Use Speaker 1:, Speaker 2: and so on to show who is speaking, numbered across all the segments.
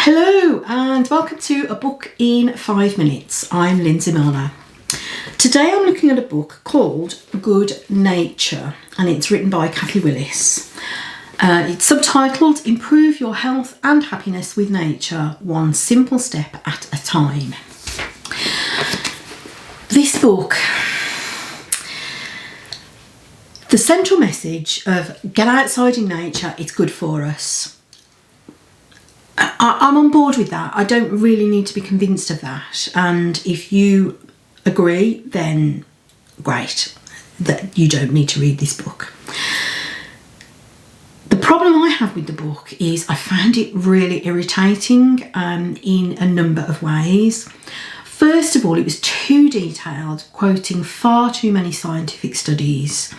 Speaker 1: Hello and welcome to A Book in 5 Minutes. I'm Lindsay Milner. Today I'm looking at a book called Good Nature and it's written by Willis. It's subtitled Improve Your Health and Happiness with Nature, One Simple Step at a Time. This book, the central message of get outside in nature, it's good for us. I'm on board with that. I don't really need to be convinced of that. And if you agree, then great, that you don't need to read this book. The problem I have with the book is I found it really irritating in a number of ways. First of all, it was too detailed, quoting far too many scientific studies.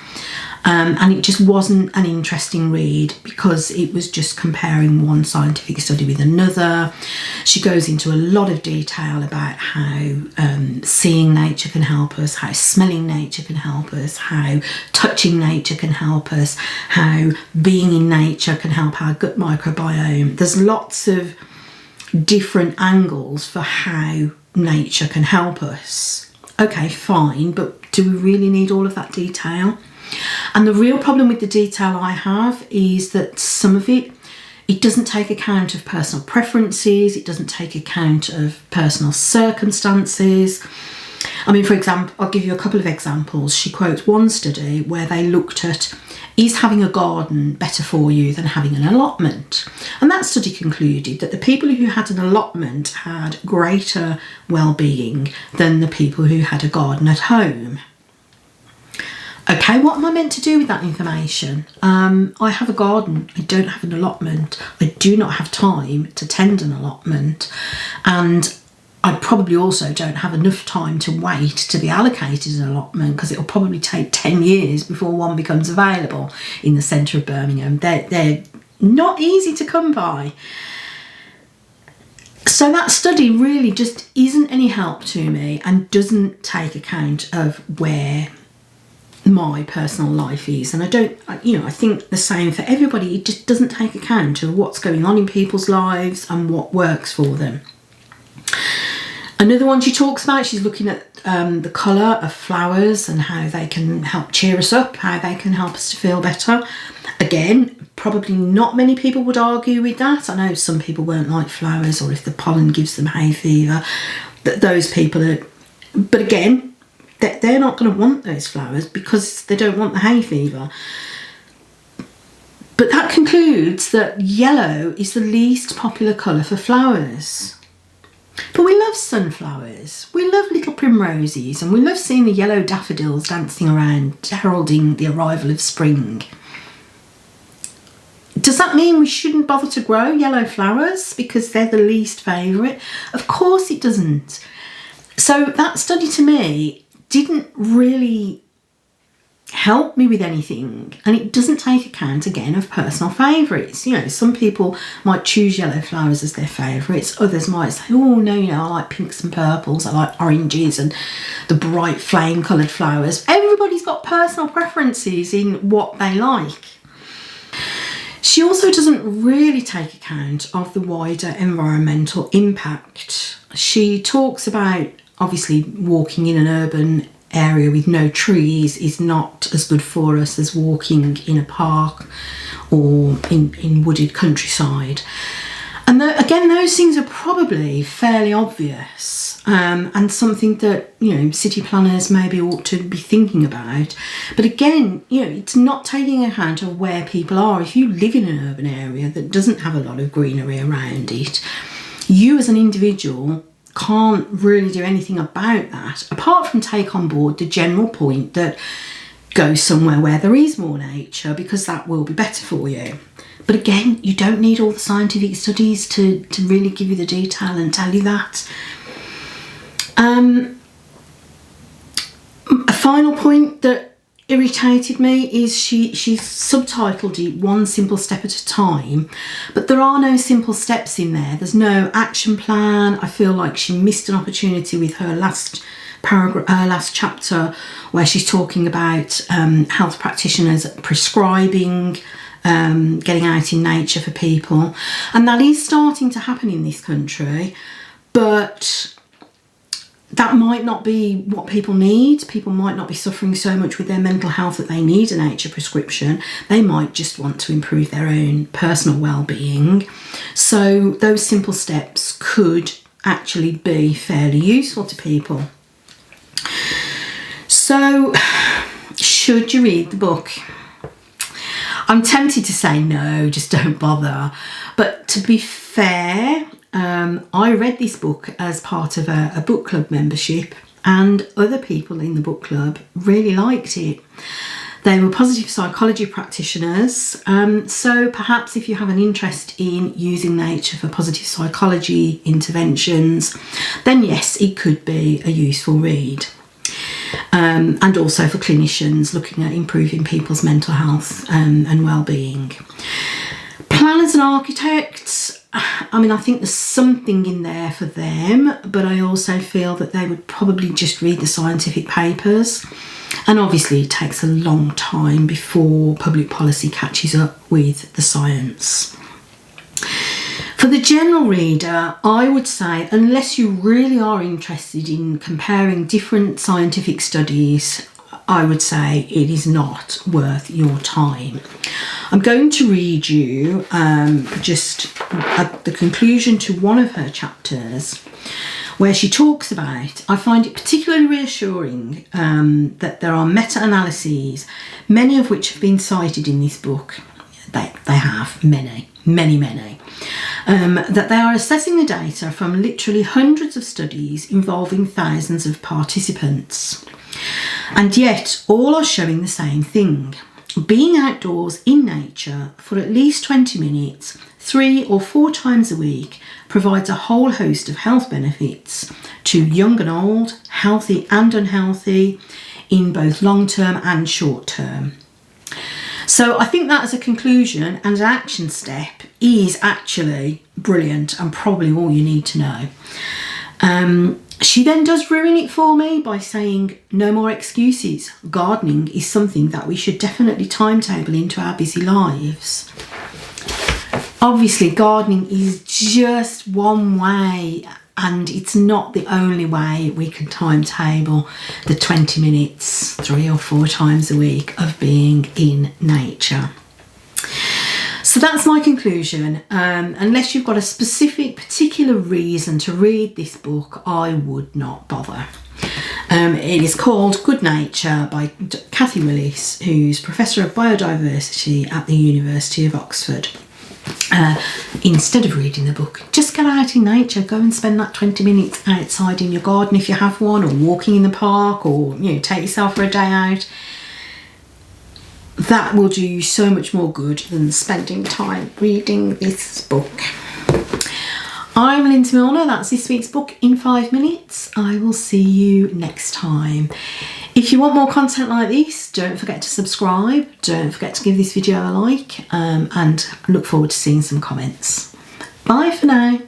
Speaker 1: And it just wasn't an interesting read because it was just comparing one scientific study with another. She goes into a lot of detail about how seeing nature can help us, how smelling nature can help us, how touching nature can help us, how being in nature can help our gut microbiome. There's lots of different angles for how nature can help us. Okay, fine, but do we really need all of that detail? And the real problem with the detail I have is that some of it doesn't take account of personal preferences, it doesn't take account of personal circumstances. I mean, for example, I'll give you a couple of examples. She quotes one study where they looked at, is having a garden better for you than having an allotment? And that study concluded that the people who had an allotment had greater well-being than the people who had a garden at home. Okay, what am I meant to do with that information? I have a garden, I don't have an allotment. I do not have time to tend an allotment. And I probably also don't have enough time to wait to be allocated an allotment because it'll probably take 10 years before one becomes available in the centre of Birmingham. They're not easy to come by. So that study really just isn't any help to me and doesn't take account of where my personal life is, and I think the same for everybody. It just doesn't take account of what's going on in people's lives and what works for them. Another one she talks about, she's looking at the colour of flowers and how they can help cheer us up, how they can help us to feel better. Again, probably not many people would argue with that. I know some people won't like flowers, or if the pollen gives them hay fever, that those people are, but again, they're not going to want those flowers because they don't want the hay fever. But that concludes that yellow is the least popular colour for flowers. But we love sunflowers, we love little primroses, and we love seeing the yellow daffodils dancing around, heralding the arrival of spring. Does that mean we shouldn't bother to grow yellow flowers because they're the least favourite? Of course it doesn't. So that study to me didn't really help me with anything, and it doesn't take account again of personal favourites. You know, some people might choose yellow flowers as their favourites, others might say, oh no, I like pinks and purples, I like oranges and the bright flame coloured flowers. Everybody's got personal preferences in what they like. She also doesn't really take account of the wider environmental impact. She talks about, obviously, walking in an urban area with no trees is not as good for us as walking in a park or in wooded countryside. And again, those things are probably fairly obvious and something that, city planners maybe ought to be thinking about. But again, it's not taking account of where people are. If you live in an urban area that doesn't have a lot of greenery around it, you as an individual can't really do anything about that, apart from take on board the general point that go somewhere where there is more nature because that will be better for you. But again, you don't need all the scientific studies to really give you the detail and tell you that. A final point that irritated me is she's subtitled it One Simple Step at a Time, but there are no simple steps in there. There's no action plan. I feel like she missed an opportunity with her last chapter where she's talking about health practitioners prescribing getting out in nature for people, and that is starting to happen in this country, but that might not be what people need. People might not be suffering so much with their mental health that they need a nature prescription. They might just want to improve their own personal well-being. So those simple steps could actually be fairly useful to people. So, should you read the book? I'm tempted to say no, just don't bother. But to be fair, I read this book as part of a book club membership, and other people in the book club really liked it. They were positive psychology practitioners, so perhaps if you have an interest in using nature for positive psychology interventions, then yes, it could be a useful read. And also for clinicians looking at improving people's mental health and well-being. Planners and architects, I mean, I think there's something in there for them, but I also feel that they would probably just read the scientific papers. And obviously it takes a long time before public policy catches up with the science. For the general reader, I would say, unless you really are interested in comparing different scientific studies, I would say it is not worth your time. I'm going to read you just at the conclusion to one of her chapters where she talks about, I find it particularly reassuring that there are meta-analyses, many of which have been cited in this book. They have many. That they are assessing the data from literally hundreds of studies involving thousands of participants. And yet all are showing the same thing. Being outdoors in nature for at least 20 minutes, 3 or 4 times a week, provides a whole host of health benefits to young and old, healthy and unhealthy, in both long-term and short-term. So I think that as a conclusion and an action step is actually brilliant and probably all you need to know. She then does ruin it for me by saying no more excuses. Gardening is something that we should definitely timetable into our busy lives. Obviously, gardening is just one way, and it's not the only way we can timetable the 20 minutes 3 or 4 times a week of being in nature. So that's my conclusion. Unless you've got a specific, particular reason to read this book, I would not bother. It is called Good Nature by Cathy Willis, who's Professor of Biodiversity at the University of Oxford. Instead of reading the book, just get out in nature, go and spend that 20 minutes outside in your garden if you have one, or walking in the park, or take yourself for a day out. That will do you so much more good than spending time reading this book. I'm Lindsay Milner, that's this week's book in 5 minutes. I will see you next time. If you want more content like this, don't forget to subscribe, don't forget to give this video a like, and look forward to seeing some comments. Bye for now.